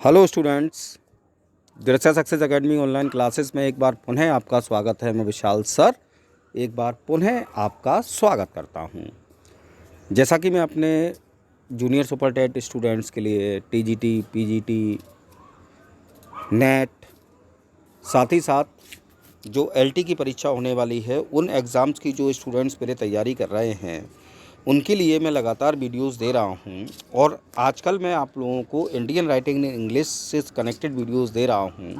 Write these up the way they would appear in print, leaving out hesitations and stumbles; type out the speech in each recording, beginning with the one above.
Hello students, दृश्य success academy online classes में एक बार पुनः आपका स्वागत है। मैं विशाल सर एक बार पुनः आपका स्वागत करता हूं। जैसा कि मैं अपने जूनियर सुपर टेट स्टूडेंट्स के लिए टीजीटी, पीजीटी, नेट, साथ ही साथ जो एलटी की परीक्षा होने वाली है उन एग्ज़ाम्स की जो स्टूडेंट्स मेरे तैयारी कर रहे हैं उनके लिए मैं लगातार वीडियोस दे रहा हूं। और आजकल मैं आप लोगों को इंडियन राइटिंग इन इंग्लिश से कनेक्टेड वीडियोस दे रहा हूं।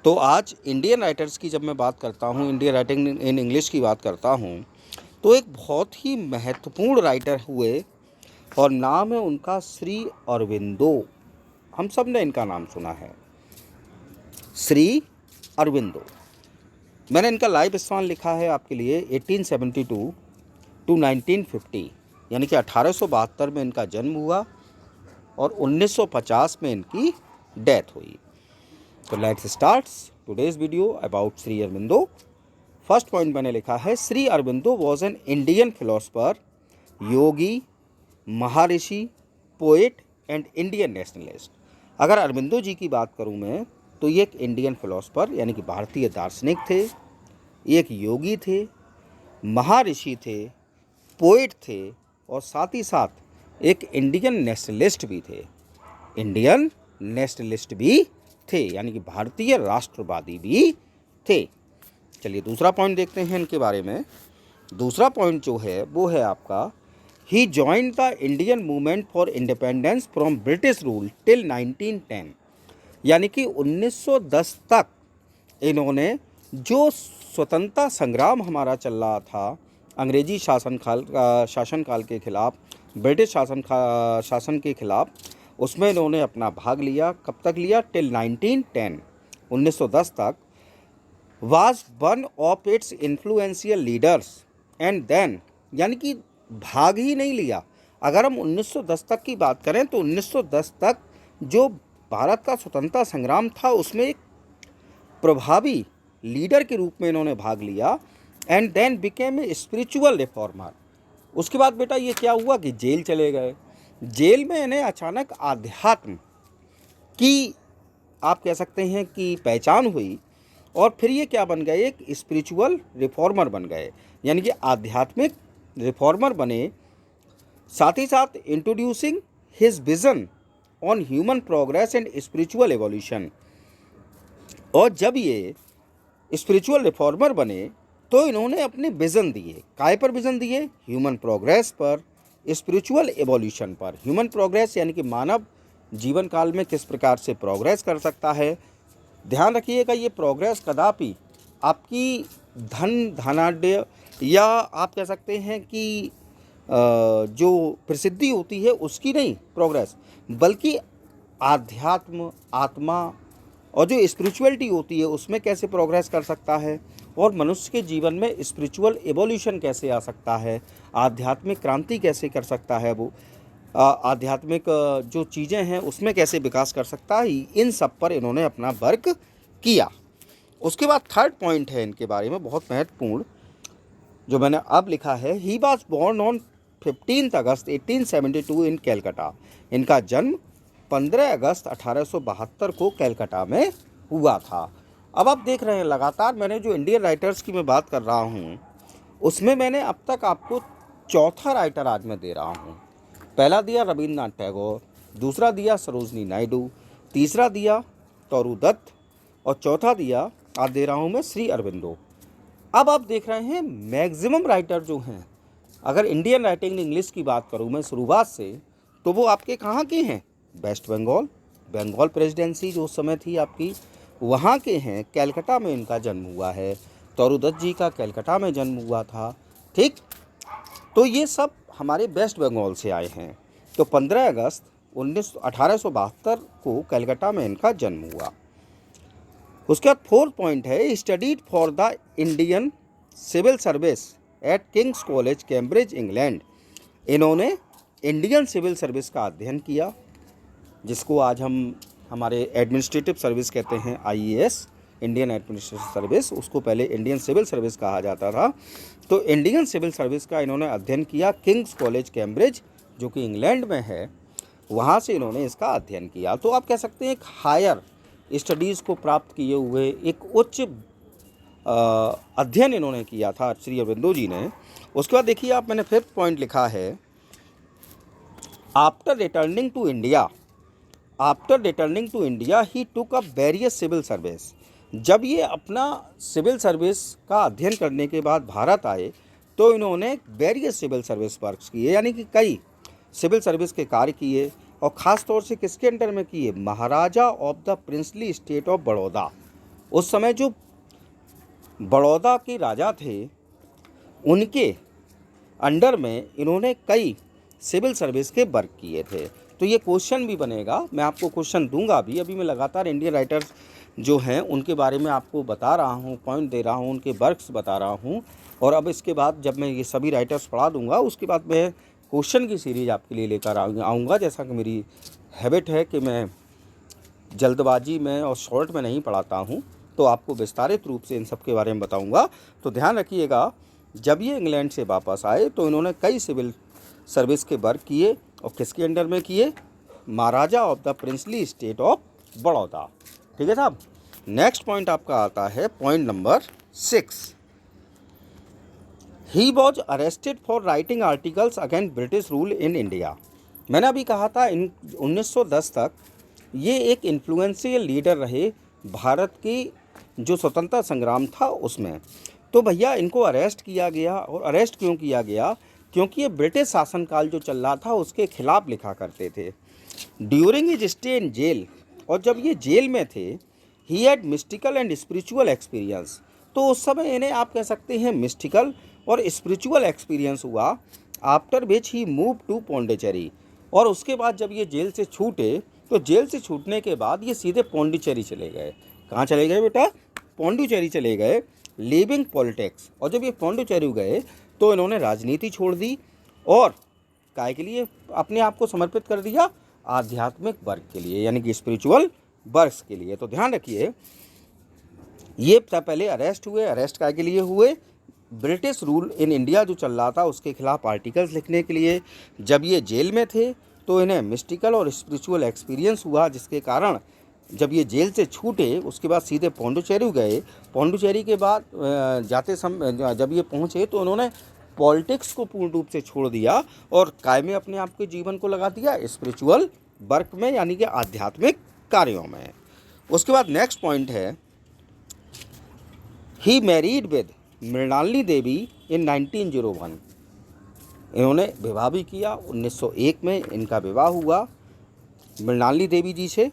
तो आज इंडियन राइटर्स की जब मैं बात करता हूं, इंडियन राइटिंग इन इंग्लिश की बात करता हूं, तो एक बहुत ही महत्वपूर्ण राइटर हुए और नाम है उनका श्री अरविंदो। हम सब ने इनका नाम सुना है, श्री अरविंदो। मैंने इनका लाइफ स्पैन लिखा है आपके लिए 1872 टू 1950, यानी कि 1872 में इनका जन्म हुआ और 1950 में इनकी डेथ हुई। तो let's starts today's video about Shri Aurobindo. First point मैंने लिखा है, Shri Aurobindo was an Indian philosopher, yogi, Maharshi, poet and Indian nationalist. अगर अरविंदो जी की बात करूं मैं तो ये एक इंडियन फिलोसफर यानी कि भारतीय दार्शनिक थे, एक योगी थे, महर्षि थे, पोएट थे और साथ ही साथ एक इंडियन नेशनलिस्ट भी थे। इंडियन नेशनलिस्ट भी थे यानी कि भारतीय राष्ट्रवादी भी थे। चलिए दूसरा पॉइंट देखते हैं इनके बारे में। दूसरा पॉइंट जो है वो है आपका, he joined the Indian movement for independence from British rule till 1910, यानी कि 1910 तक इन्होंने जो स्वतंत्रता संग्राम हमारा चल रहा था अंग्रेजी शासनकाल के खिलाफ, ब्रिटिश शासन के खिलाफ, उसमें इन्होंने अपना भाग लिया। कब तक लिया? टिल 1910, 1910 तक। Was one of its influential leaders and then, यानी कि भाग ही नहीं लिया। अगर हम 1910 तक की बात करें तो 1910 तक जो भारत का स्वतंत्रता संग्राम था उसमें एक प्रभावी लीडर के रूप में इन्होंने भाग लिया। And then became a spiritual reformer. उसके बाद बेटा ये क्या हुआ कि जेल चले गए। जेल में इन्हें अचानक आध्यात्म की, आप कह सकते हैं कि, पहचान हुई और फिर ये क्या बन गए? एक स्पिरिचुअल रिफॉर्मर बन गए, यानी कि आध्यात्मिक रिफॉर्मर बने। साथ ही साथ introducing his vision on human progress and spiritual evolution. और जब ये स्पिरिचुअल रिफॉर्मर बने तो इन्होंने अपने विज़न दिए। काय पर विज़न दिए? ह्यूमन प्रोग्रेस पर, स्पिरिचुअल एवोल्यूशन पर। ह्यूमन प्रोग्रेस यानी कि मानव जीवन काल में किस प्रकार से प्रोग्रेस कर सकता है। ध्यान रखिएगा, ये प्रोग्रेस कदापि आपकी धनाढ़ या आप कह सकते हैं कि जो प्रसिद्धि होती है उसकी नहीं प्रोग्रेस, बल्कि आध्यात्म, आत्मा और जो स्पिरिचुअलिटी होती है उसमें कैसे प्रोग्रेस कर सकता है और मनुष्य के जीवन में स्पिरिचुअल एवोल्यूशन कैसे आ सकता है, आध्यात्मिक क्रांति कैसे कर सकता है, वो आध्यात्मिक जो चीज़ें हैं उसमें कैसे विकास कर सकता है, इन सब पर इन्होंने अपना वर्क किया। उसके बाद थर्ड पॉइंट है इनके बारे में बहुत महत्वपूर्ण जो मैंने अब लिखा है, ही वॉज बॉर्न ऑन 15 अगस्त 1872 इन कैलकाटा। इनका जन्म 15 अगस्त 1872 को कैलकाटा में हुआ था। अब आप देख रहे हैं लगातार मैंने जो इंडियन राइटर्स की मैं बात कर रहा हूँ उसमें मैंने अब तक आपको चौथा राइटर आज मैं दे रहा हूँ। पहला दिया रविंद्रनाथ टैगोर, दूसरा दिया सरोजनी नायडू, तीसरा दिया तोरू दत्त और चौथा दिया आज दे रहा हूँ मैं श्री अरविंदो। अब आप देख रहे हैं मैक्सिमम राइटर जो हैं, अगर इंडियन राइटिंग इंग्लिश की बात करूँ मैं शुरुआत से, तो वो आपके कहाँ के हैं? वेस्ट बंगाल, बंगाल प्रेसिडेंसी जो उस समय थी आपकी, वहाँ के हैं। कैलकाटा में इनका जन्म हुआ है। तोरू दत्त जी का कैलकाटा में जन्म हुआ था। ठीक, तो ये सब हमारे वेस्ट बंगाल से आए हैं। तो 15 अगस्त 1872 को कैलकाटा में इनका जन्म हुआ। उसके बाद फोर्थ पॉइंट है, studied for the Indian civil service at King's College Cambridge England. इन्होंने इंडियन सिविल सर्विस का अध्ययन किया, जिसको आज हम हमारे एडमिनिस्ट्रेटिव सर्विस कहते हैं, आईएएस, इंडियन एडमिनिस्ट्रेटिव सर्विस, उसको पहले इंडियन सिविल सर्विस कहा जाता था। तो इंडियन सिविल सर्विस का इन्होंने अध्ययन किया किंग्स कॉलेज कैम्ब्रिज जो कि इंग्लैंड में है। वहाँ से इन्होंने इसका अध्ययन किया। तो आप कह सकते हैं एक हायर स्टडीज़ को प्राप्त किए हुए एक उच्च अध्ययन इन्होंने किया था श्री अरबिंदो जी ने। उसके बाद देखिए आप, मैंने फिफ्थ पॉइंट लिखा है, after returning to India he took up various civil service. जब ये अपना सिविल सर्विस का अध्ययन करने के बाद भारत आए तो इन्होंने वेरियस सिविल सर्विस वर्क्स किए, यानी कि कई सिविल सर्विस के कार्य किए, और ख़ास तौर से किसके अंडर में किए, Maharaja of the princely state of Baroda. उस समय जो बड़ौदा के राजा थे उनके अंडर में इन्होंने कई सिविल सर्विस के वर्क किए थे। तो ये क्वेश्चन भी बनेगा, मैं आपको क्वेश्चन दूंगा भी। अभी मैं लगातार इंडियन राइटर्स जो हैं उनके बारे में आपको बता रहा हूँ, पॉइंट दे रहा हूँ, उनके वर्क्स बता रहा हूँ। और अब इसके बाद जब मैं ये सभी राइटर्स पढ़ा दूंगा उसके बाद मैं क्वेश्चन की सीरीज़ आपके लिए लेकर आऊँगा। जैसा कि मेरी हैबिट है कि मैं जल्दबाजी में और शॉर्ट में नहीं पढ़ाता हूँ, तो आपको विस्तारित रूप से इन सब के बारे में बताऊँगा। तो ध्यान रखिएगा, जब ये इंग्लैंड से वापस आए तो इन्होंने कई सिविल सर्विस के वर्क किए, और किसके अंडर में किए, Maharaja of the princely state of Baroda. ठीक है साहब। नेक्स्ट पॉइंट आपका आता है point number 6। He was arrested for writing articles against British rule in India. मैंने अभी कहा था 1910 तक ये एक इन्फ्लुएंशियल लीडर रहे भारत की जो स्वतंत्रता संग्राम था उसमें। तो भैया इनको अरेस्ट किया गया, और अरेस्ट क्यों किया गया, क्योंकि ये ब्रिटिश शासनकाल जो चल रहा था उसके खिलाफ लिखा करते थे। During his stay in jail, और जब ये जेल में थे, he had mystical and spiritual experience. तो उस समय इन्हें आप कह सकते हैं मिस्टिकल और स्पिरिचुअल एक्सपीरियंस हुआ। After which he move to Pondicherry, और उसके बाद जब ये जेल से छूटे तो जेल से छूटने के बाद ये सीधे पौंडीचेरी चले गए। कहाँ चले गए बेटा, पौंडीचेरी चले गए, लिविंग पॉलिटिक्स। और जब ये पौंडीचेरी गए तो इन्होंने राजनीति छोड़ दी और काय के लिए अपने आप को समर्पित कर दिया, आध्यात्मिक वर्क के लिए, यानी कि स्पिरिचुअल वर्क्स के लिए। तो ध्यान रखिए, ये पहले अरेस्ट हुए। अरेस्ट काय के लिए हुए, ब्रिटिश रूल इन इंडिया जो चल रहा था उसके खिलाफ आर्टिकल्स लिखने के लिए। जब ये जेल में थे तो इन्हें मिस्टिकल और स्पिरिचुअल एक्सपीरियंस हुआ, जिसके कारण जब ये जेल से छूटे उसके बाद सीधे पौंडीचेरी गए। पौंडीचेरी के बाद जाते समय जब ये पहुँचे तो उन्होंने पॉलिटिक्स को पूर्ण रूप से छोड़ दिया और काय में अपने आप के जीवन को लगा दिया स्पिरिचुअल वर्क में, यानी कि आध्यात्मिक कार्यों में। उसके बाद नेक्स्ट पॉइंट है, ही मैरिड विद मृणालिनी देवी इन 1901। इन्होंने विवाह भी किया, 1901 में इनका विवाह हुआ मृणालिनी देवी जी से।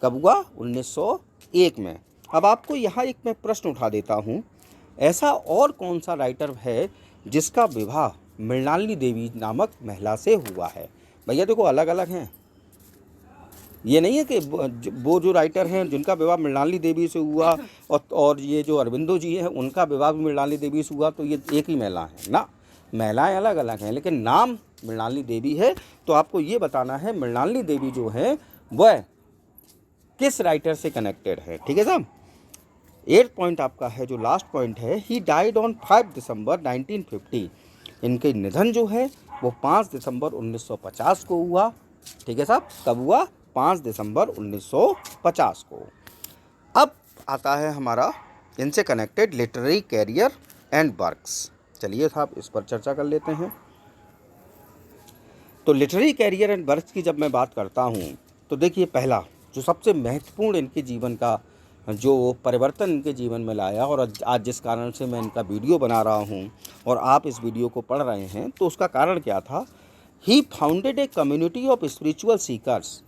कब हुआ, 1901 में। अब आपको यहाँ एक मैं प्रश्न उठा देता हूँ, ऐसा और कौन सा राइटर है जिसका विवाह मृणालिनी देवी नामक महिला से हुआ है। भैया देखो अलग अलग हैं, ये नहीं है कि वो जो राइटर हैं जिनका विवाह मृणालिनी देवी से हुआ और ये जो अरबिंदो जी हैं उनका विवाह भी मृणालिनी देवी से हुआ, तो ये एक ही महिला है ना। महिलाएं अलग अलग हैं लेकिन नाम मृणालिनी देवी है। तो आपको ये बताना है मृणालिनी देवी जो है वह किस राइटर से कनेक्टेड है। ठीक है साहब। 8 पॉइंट आपका है जो लास्ट पॉइंट है, ही डाइड ऑन 5 दिसंबर 1950। इनके निधन जो है वो 5 दिसंबर 1950 को हुआ। ठीक है साहब। कब हुआ, 5 दिसंबर 1950 को। अब आता है हमारा इनसे connected literary career and works. चलिए साहब इस पर चर्चा कर लेते हैं। तो लिटरेरी कैरियर एंड वर्क्स की जब मैं बात करता हूँ तो देखिए, पहला जो सबसे महत्वपूर्ण इनके जीवन का जो परिवर्तन इनके जीवन में लाया, और आज जिस कारण से मैं इनका वीडियो बना रहा हूँ और आप इस वीडियो को पढ़ रहे हैं, तो उसका कारण क्या था, he founded a community of spiritual seekers.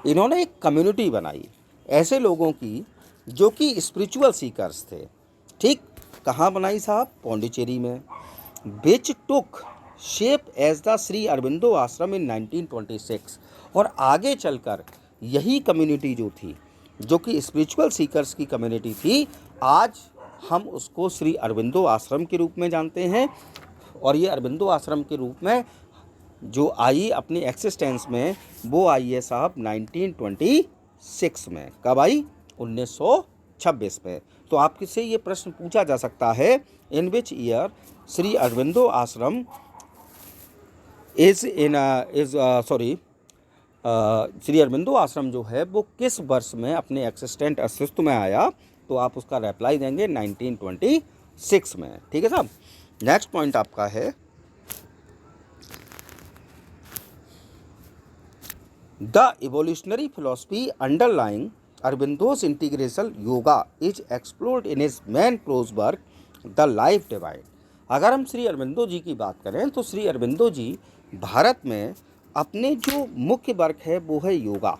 इन्होंने एक कम्युनिटी बनाई ऐसे लोगों की जो कि स्पिरिचुअल सीकर्स थे। ठीक, कहाँ बनाई साहब, पौंडीचेरी में। Which took shape as the Shri Aurobindo ashram in 1926। और आगे चलकर यही कम्युनिटी जो थी, जो कि स्पिरिचुअल सीकर्स की कम्युनिटी थी, आज हम उसको श्री अरबिंदो आश्रम के रूप में जानते हैं। और ये अरबिंदो आश्रम के रूप में जो आई अपनी एक्सिस्टेंस में, वो आई है साहब 1926 में। कब आई, 1926 में। तो आपसे ये प्रश्न पूछा जा सकता है, इन विच ईयर श्री अरबिंदो आश्रम श्री अरबिंदो आश्रम जो है वो किस वर्ष में अपने एक्सिस्टेंट अस्तित्व में आया, तो आप उसका रिप्लाई देंगे 1926 में। ठीक है साहब। नेक्स्ट पॉइंट आपका है the evolutionary philosophy underlying Aurobindo's integration yoga is explored in his main prose work the life divine. अगर हम श्री अरबिंदो जी की बात करें तो श्री अरबिंदो जी भारत में अपने जो मुख्य वर्क है वो है योगा,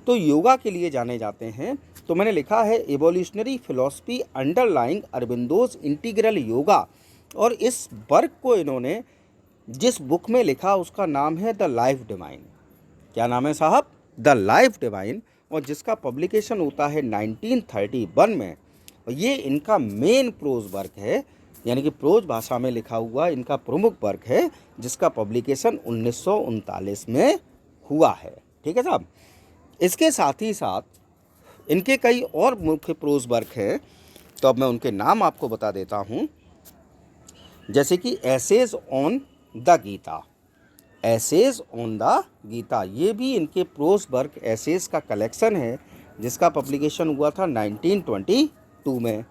तो योगा के लिए जाने जाते हैं। तो मैंने लिखा है evolutionary philosophy underlying Aurobindo's integral yoga, और इस वर्क को इन्होंने जिस बुक में लिखा उसका नाम है द लाइफ डिवाइन। क्या नाम है साहब? द लाइफ डिवाइन, और जिसका पब्लिकेशन होता है 1931 में। और ये इनका मेन प्रोज वर्क है, यानी कि प्रोज भाषा में लिखा हुआ इनका प्रमुख वर्क है, जिसका पब्लिकेशन 1939 में हुआ है। ठीक है साहब। इसके साथ ही साथ इनके कई और मुख्य प्रोज वर्क हैं, तो अब मैं उनके नाम आपको बता देता हूँ। जैसे कि essays on the Gita, essays on the Gita, ये भी इनके प्रोज वर्क एसेज का कलेक्शन है, जिसका पब्लिकेशन हुआ था 1922 में।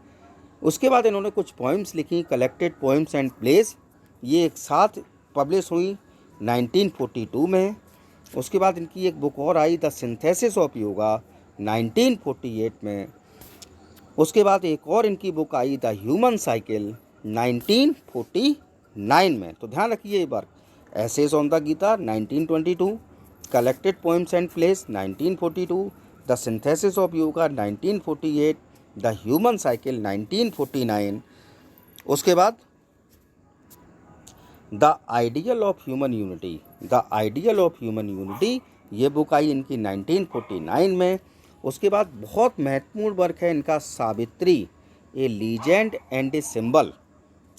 उसके बाद इन्होंने कुछ पोइम्स लिखी, कलेक्टेड पोइम्स एंड प्लेस, ये एक साथ पब्लिश हुई 1942 में। उसके बाद इनकी एक बुक और आई द सिंथेसिस ऑफ योगा 1948 में। उसके बाद एक और इनकी बुक आई द ह्यूमन साइकिल 1949 में। तो ध्यान रखिए ये work, essays on the Gita 1922, collected poems and plays 1942, the synthesis of yoga 1948, the human cycle 1949। उसके बाद the ideal of human unity, the ideal of human unity, ये बुक आई इनकी 1949 में। उसके बाद बहुत महत्वपूर्ण वर्क है इनका Savitri a legend and a symbol,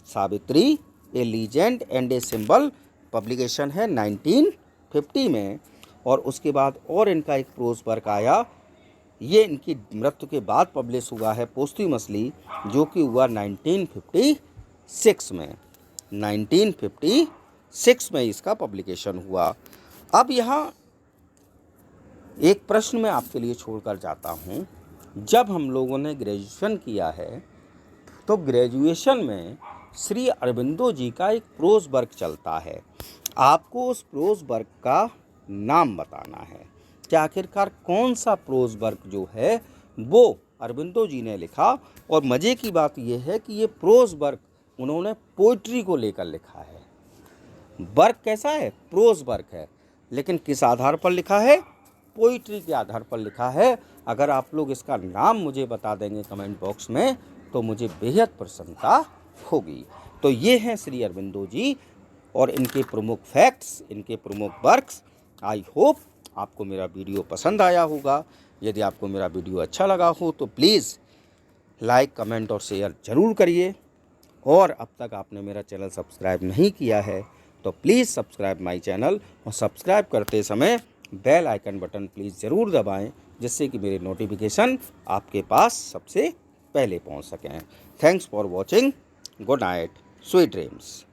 Savitri a legend and a symbol, publication है 1950 में। और उसके बाद और इनका एक प्रोज वर्क आया, ये इनकी मृत्यु के बाद पब्लिश हुआ है पोस्ट्यूमसली, जो कि हुआ 1956 में। 1956 में इसका पब्लिकेशन हुआ। अब यहाँ एक प्रश्न मैं आपके लिए छोड़कर जाता हूँ। जब हम लोगों ने ग्रेजुएशन किया है तो ग्रेजुएशन में श्री अरबिंदो जी का एक प्रोज वर्क चलता है, आपको उस प्रोज वर्क का नाम बताना है कि आखिरकार कौन सा प्रोज वर्क जो है वो अरबिंदो जी ने लिखा। और मज़े की बात यह है कि ये प्रोज वर्क उन्होंने पोइट्री को लेकर लिखा है। वर्क कैसा है? प्रोज वर्क है, लेकिन किस आधार पर लिखा है? पोइट्री के आधार पर लिखा है। अगर आप लोग इसका नाम मुझे बता देंगे कमेंट बॉक्स में तो मुझे बेहद प्रसन्नता होगी। तो ये हैं श्री अरबिंदो जी और इनके प्रमुख फैक्ट्स, इनके प्रमुख वर्क्स। आई होप आपको मेरा वीडियो पसंद आया होगा। यदि आपको मेरा वीडियो अच्छा लगा हो तो प्लीज़ लाइक, कमेंट और शेयर ज़रूर करिए। और अब तक आपने मेरा चैनल सब्सक्राइब नहीं किया है तो प्लीज़ सब्सक्राइब माय चैनल, और सब्सक्राइब करते समय बेल आइकन बटन प्लीज़ ज़रूर दबाएं, जिससे कि मेरे नोटिफिकेशन आपके पास सबसे पहले पहुंच सकें। Thanks for watching. Good night, sweet dreams.